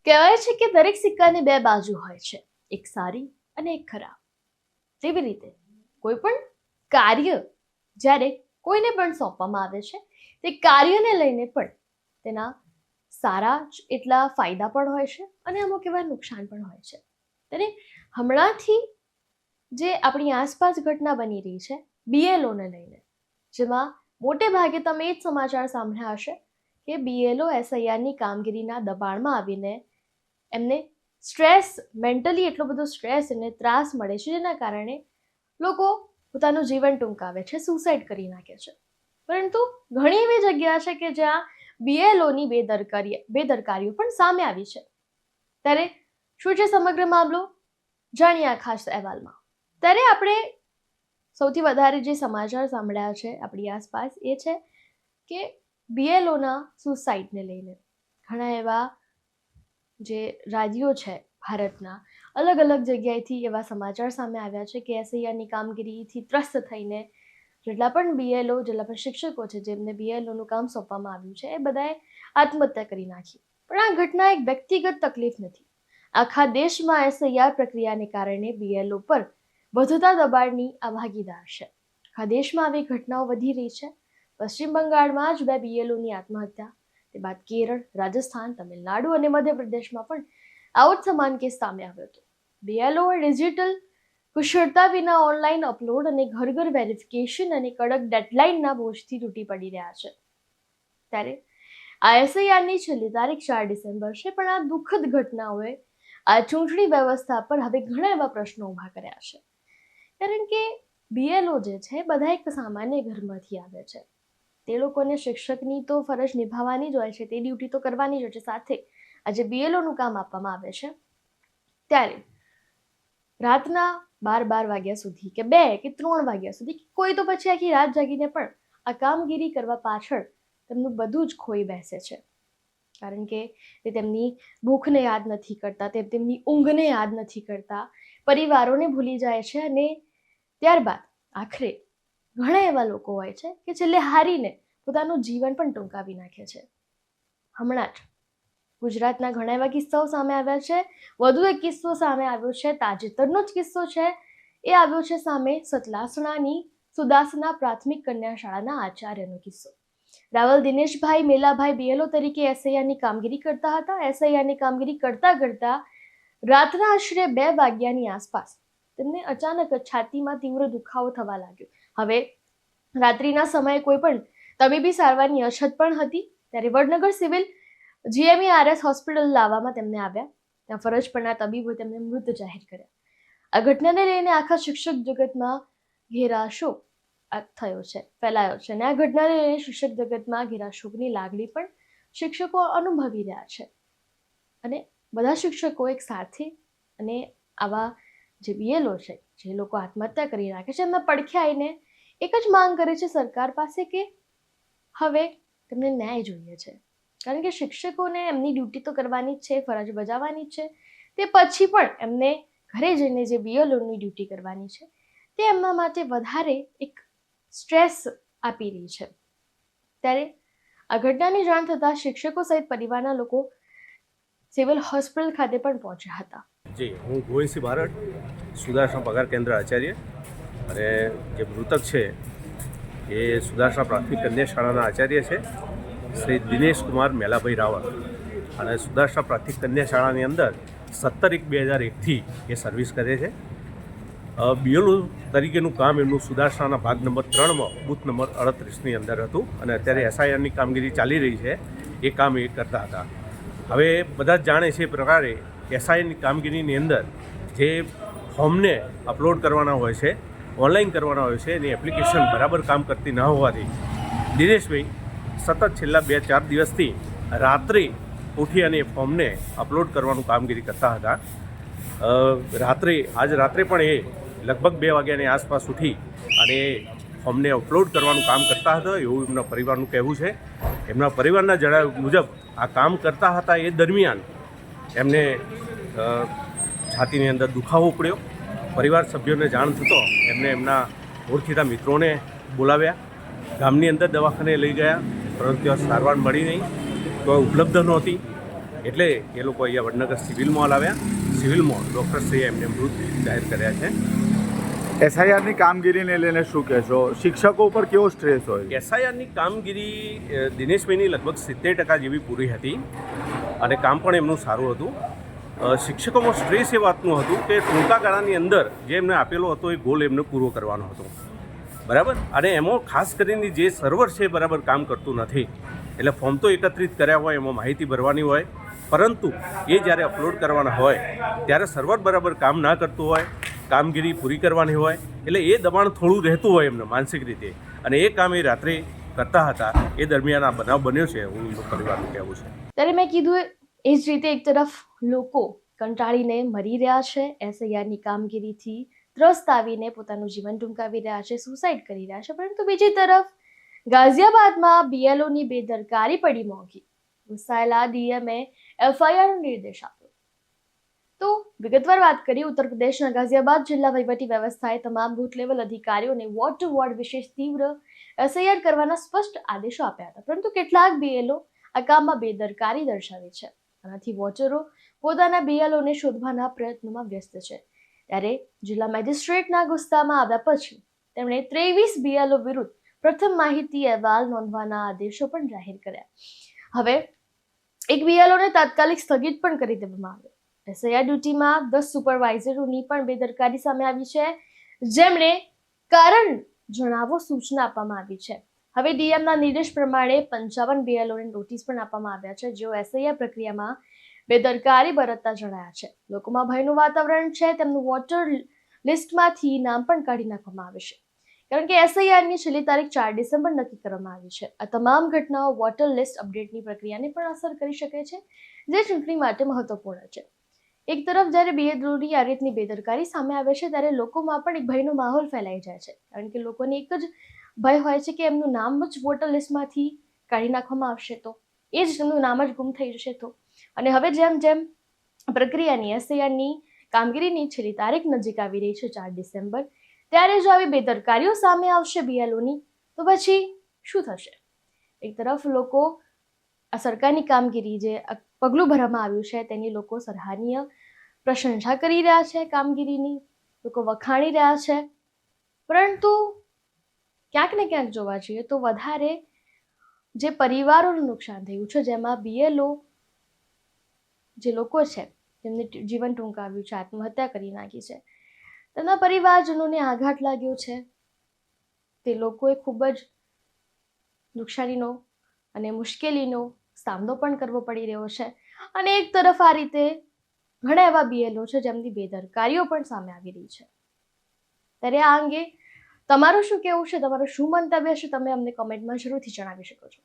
કહેવાય છે કે દરેક સિક્કાની બે બાજુ હોય છે, એક સારી અને એક ખરાબ. તેવી રીતે કોઈ પણ કાર્ય જ્યારે કોઈને પણ સોંપવામાં આવે છે, તે કાર્યને લઈને પણ તેના સારા એટલા ફાયદા પણ હોય છે અને અમુક એવા નુકસાન પણ હોય છે. ત્યારે હમણાંથી જે આપણી આસપાસ ઘટના બની રહી છે બીએલઓને લઈને, જેમાં મોટે ભાગે તમે એ જ સમાચાર સાંભળ્યા હશે કે બીએલઓ એસઆઈઆરની કામગીરીના દબાણમાં આવીને એમને મેન્ટલી એટલો બધો સ્ટ્રેસ અને ત્રાસ મળે છે, જેના કારણે લોકો પોતાનું જીવન ટૂંકાવે છે, સુસાઇડ કરી નાખે છે. પરંતુ ઘણી એવી જગ્યા છે કે જ્યાં બીએલઓની બેદરકારીઓ પણ સામે આવી છે. ત્યારે શું છે સમગ્ર મામલો, જાણીએ આ ખાસ અહેવાલમાં. ત્યારે આપણે સૌથી વધારે જે સમાચાર સાંભળ્યા છે આપણી આસપાસ એ છે કે બીએલઓના સુસાઇડને લઈને ઘણા એવા જે રાજ્યો છે ભારતના, અલગ અલગ જગ્યાએથી એવા સમાચાર સામે આવ્યા છે કે એસઆઈઆરની કામગીરીથી ત્રસ્ત થઈને જેટલા પણ બીએલઓ, જેટલા પણ શિક્ષકો છે જેમને બીએલઓનું કામ સોંપવામાં આવ્યું છે, એ બધાએ આત્મહત્યા કરી નાખી. પણ આ ઘટના એક વ્યક્તિગત તકલીફ નથી. આખા દેશમાં એસઆઈઆર પ્રક્રિયાને કારણે બીએલઓ પર વધતા દબાણની આ ભાગીદાર છે. આખા દેશમાં આવી ઘટનાઓ વધી રહી છે. પશ્ચિમ બંગાળમાં જ 2 બીએલઓની આત્મહત્યા, તે બાદ કેરળ, રાજસ્થાન, તમિલનાડુ અને મધ્યપ્રદેશમાં પણ આવો જ સમાન કેસ સામે આવ્યો હતો. બીએલઓ ડિજિટલ કુશળતા વિના ઓનલાઈન અપલોડ અને ઘર વેરિફિકેશન અને કડક ડેડલાઇનના બોજથી તૂટી પડી રહ્યા છે. ત્યારે આ એસઆઈઆરની છેલ્લી તારીખ 4 ડિસેમ્બર છે, પણ આ દુઃખદ ઘટનાઓએ આ ચૂંટણી વ્યવસ્થા પર હવે ઘણા એવા પ્રશ્નો ઊભા કર્યા છે. કારણ કે બીએલઓ જે છે બધા એક સામાન્ય ઘરમાંથી આવે છે. તે લોકોને શિક્ષકની તો ફરજ નિભાવવાની જ હોય છે, તે ડ્યુટી તો કરવાની જ હોય છે. સાથે આજે બીએલઓનું કામ આપવામાં આવે છે ત્યારે રાતના 12 વાગ્યા સુધી કે 2 કે 3 વાગ્યા સુધી, કોઈ તો પછી આખી રાત જાગીને પણ આ કામગીરી કરવા પાછળ તેમનું બધું જ ખોઈ બેસે છે. કારણ કે તે તેમની ભૂખને યાદ નથી કરતા, તે તેમની ઊંઘને યાદ નથી કરતા, પરિવારોને ભૂલી જાય છે અને ત્યારબાદ આખરે ઘણા એવા લોકો હોય છે કે છેલ્લે હારીને પોતાનું જીવન પણ ટૂંકાવી નાખે છે. હમણાં જ ગુજરાતના ઘણા એવા કિસ્સાઓ સામે આવ્યા છે. વધુ એક કિસ્સો સામે આવ્યો છે, તાજેતરનો જ કિસ્સો છે. એ આવ્યો છે સામે સતલાસણાની સુદાસના પ્રાથમિક કન્યા શાળાના આચાર્યનો કિસ્સો. રાવલ દિનેશભાઈ મેલાભાઈ બીએલઓ તરીકે એસઆઈઆરની કામગીરી કરતા હતા. એસઆઈઆરની કામગીરી કરતા રાતના આશરે 2 વાગ્યાની આસપાસ તેમને અચાનક છાતીમાં તીવ્ર દુખાવો થવા લાગ્યો. હવે રાત્રિના સમયે કોઈ પણ તબીબી સારવારની અછત પણ હતી. ત્યારે વડનગર સિવિલ જીએમઈઆરએસ હોસ્પિટલ લાવવામાં તેમને આવ્યા. ત્યાં ફરજ પરના તબીબોએ તેમને મૃત જાહેર કર્યા. આ ઘટનાને લઈને આખા શિક્ષક જગતમાં ઘેરાશો ફેલાયો છે અને આ ઘટનાને લઈને શિક્ષક જગતમાં ઘેરાશોકની લાગણી પણ શિક્ષકો અનુભવી રહ્યા છે. અને બધા શિક્ષકો એક સાથે અને આવા જે બીએલઓ છે, જે લોકો આત્મહત્યા કરી નાખે છે, એમના પડખે આવીને એક જ માંગ કરે છે સરકાર પાસે કે હવે તેમને ન્યાય જોઈએ છે. કારણ કે શિક્ષકોને એમની ડ્યુટી તો કરવાની જ છે, ફરજ બજાવવાની જ છે. તે પછી પણ એમને ઘરે જઈને જે બીએલઓની ડ્યુટી કરવાની છે, તે એમના માટે વધારે એક સ્ટ્રેસ આપી રહી છે. ત્યારે આ ઘટનાની જાણ થતાં શિક્ષકો સહિત પરિવારના લોકો સિવિલ હોસ્પિટલ ખાતે પણ પહોંચ્યા હતા. જી, હું ગોવિંદસિંહ બારડ, સુદાસણા પગાર કેન્દ્ર આચાર્ય. અને જે મૃતક છે એ સુદાસણા પ્રાથમિક કન્યા શાળાના આચાર્ય છે, શ્રી દિનેશકુમાર મેલાભાઈ રાવલ. અને સુદાસણા પ્રાથમિક કન્યા શાળાની અંદર 17/1/2001થી એ સર્વિસ કરે છે. બીએલઓ તરીકેનું કામ એમનું સુદાસણાના ભાગ નંબર 3માં બૂથ નંબર 38ની અંદર હતું. અને અત્યારે એસઆઈઆરની કામગીરી ચાલી રહી છે, એ કામ એ કરતા હતા. હવે બધા જ જાણે છે એ પ્રકારે એસઆઈની કામગીરીની અંદર જે ફોર્મને અપલોડ કરવાના હોય છે, ઓનલાઈન કરવાના હોય છે, એની એપ્લિકેશન બરાબર કામ કરતી ન હોવાથી દિનેશભાઈ સતત છેલ્લા 2-4 દિવસથી રાત્રે ઉઠી અને એ ફોર્મને અપલોડ કરવાનું કામગીરી કરતા હતા. આજ રાત્રે પણ એ લગભગ 2 વાગ્યાની આસપાસ ઉઠી અને એ ફોર્મને અપલોડ કરવાનું કામ કરતા હતા, એવું એમના પરિવારનું કહેવું છે. એમના પરિવારના જણાવ્યા મુજબ આ કામ કરતા હતા એ દરમિયાન એમને છાતીની અંદર દુખાવો પડ્યો. પરિવાર સભ્યોને જાણ થતો એમને એમના ઓળખીતા મિત્રોને બોલાવ્યા, ગામની અંદર દવાખાને લઈ ગયા, પરંતુ ત્યાં સારવાર મળી નહીં, તો ઉપલબ્ધ નહોતી. એટલે એ લોકો અહીંયા વડનગર સિવિલમાં લાવ્યા. સિવિલમાં ડૉક્ટરશ્રીએ એમને મૃત જાહેર કર્યા છે. એસઆઈઆરની કામગીરીને લઈને શું કહેશો? શિક્ષકો ઉપર કેવો સ્ટ્રેસ હોય? એસઆઈઆરની કામગીરી દિનેશભાઈની લગભગ 70% જેવી પૂરી હતી અને કામ પણ એમનું સારું હતું. શિક્ષકોમાં સ્ટ્રેસ એ વાતનું હતું કે ટૂંકા ગાળાની અંદર જે એમને આપેલો હતો એ ગોલ એમને પૂરો કરવાનો હતો, બરાબર. અને એમાં ખાસ કરીને જે સર્વર છે બરાબર કામ કરતું નથી. એટલે ફોર્મ તો એકત્રિત કર્યા હોય, એમાં માહિતી ભરવાની હોય, પરંતુ એ જ્યારે અપલોડ કરવાના હોય ત્યારે સર્વર બરાબર કામ ના કરતું હોય, કામગીરી પૂરી કરવાની હોય, એટલે એ દબાણ થોડું રહેતું હોય એમને માનસિક રીતે, અને એ કામ એ રાત્રે કરતા હતા. એ દરમિયાન આ બનાવ બન્યો છે, હું પરિવારનું કહેવું છે. ત્યારે મેં કીધું એ જ રીતે એક તરફ લોકો કંટાળીને મરી રહ્યા છે, એસઆઈઆરની કામગીરીથી ત્રસ્ત આવીને પોતાનું જીવન ટૂંકાવી રહ્યા છે, સુસાઇડ કરી રહ્યા છે, પરંતુ બીજી તરફ ગાઝિયાબાદમાં બીએલઓની બેદરકારી પડી મોંઘી. ગુસ્સાયેલા ડીએમએ એફઆઈઆરનો નિર્દેશ આપ્યો. તો વિગતવાર વાત કરીએ, ઉત્તર પ્રદેશના ગાઝિયાબાદ જિલ્લા વહીવટી વ્યવસ્થાએ તમામ બૂથ લેવલ અધિકારીઓને વોર્ડ ટુ વોર્ડ વિશેષ તીવ્ર એસઆઈઆર કરવાના સ્પષ્ટ આદેશો આપ્યા હતા, પરંતુ કેટલાક બીએલઓ આ કામમાં બેદરકારી દર્શાવી છે. આનાથી વોચરો પોતાના બીએલઓને શોધવાના પ્રયત્નોમાં વ્યસ્ત છે. ત્યારે જિલ્લા મેજિસ્ટ્રેટના ગુસ્સામાં આવ્યા પછી તેમણે 23 બીએલઓ વિરુદ્ધ પ્રથમ માહિતી અહેવાલ નોંધવાના આદેશો પણ જાહેર કર્યા. હવે એક બીએલઓને તાત્કાલિક સ્થગિત પણ કરી દેવામાં આવ્યો. એસઆઈઆર ડ્યુટીમાં 10 સુપરવાઇઝરોની પણ બેદરકારી સામે આવી છે, જેમણે કારણ જણાવો સૂચના આપવામાં આવી છે. હવે ડીએમના નિર્દેશ પ્રમાણે 55 બીએલઓને નોટિસ પણ આપવામાં આવ્યા છે, જેઓ એસઆઈઆર પ્રક્રિયામાં બેદરકારી બરતતા જણાયા છે. લોકોમાં ભયનું વાતાવરણ છે, તેમનું વોટર લિસ્ટમાંથી નામ પણ કાઢી નાખવામાં આવે છે, કારણ કે એસઆઈઆરની છેલ્લી તારીખ 4 ડિસેમ્બર નક્કી કરવામાં આવી છે. આ તમામ ઘટનાઓ વોટર લિસ્ટ અપડેટની પ્રક્રિયાને પણ અસર કરી શકે છે, જે ચૂંટણી માટે મહત્વપૂર્ણ છે. એક તરફ જ્યારે બીએલઓની આ રીતની બેદરકારી સામે આવે છે, ત્યારે લોકોમાં પણ એક ભયનો માહોલ ફેલાઈ જાય છે, કારણ કે લોકોને એક જ ભય હોય છે કે એમનું નામ જ વોટર લિસ્ટમાંથી કાઢી નાખવામાં આવશે તો, એ જ તેમનું નામ જ ગુમ થઈ જશે તો. અને હવે જેમ જેમ પ્રક્રિયાની એસઆઈઆરની કામગીરીની છેલ્લી તારીખ નજીક આવી રહી છે 4 ડિસેમ્બર, ત્યારે જો આવી બેદરકારીઓ સામે આવશે બીએલઓની, તો પછી શું થશે? એક તરફ લોકો આ સરકારની કામગીરી જે પગલું ભરવામાં આવ્યું છે તેની લોકો સરાહનીય પ્રશંસા કરી રહ્યા છે, કામગીરીની લોકો વખાણી રહ્યા છે, પરંતુ ક્યાંક ને ક્યાંક જોવા જઈએ તો વધારે જે પરિવારોનું નુકસાન થયું છે, જેમાં બીએલઓ જે લોકો છે જેમને જીવન ટૂંકાવ્યું છે, આત્મહત્યા કરી નાખી છે, તેમના પરિવારજનોને આઘાત લાગ્યો છે. તે લોકોએ ખૂબ જ નુકસાનીનો અને મુશ્કેલીનો સામનો પણ કરવો પડી રહ્યો છે. અને એક તરફ આ રીતે ઘણા એવા બીએલઓ છે જેમની બેદરકારીઓ પણ સામે આવી રહી છે. ત્યારે આ અંગે તમારું શું કહેવું છે, તમારું શું મંતવ્ય છે, તમે અમને કમેન્ટમાં જરૂરથી જણાવી શકો છો.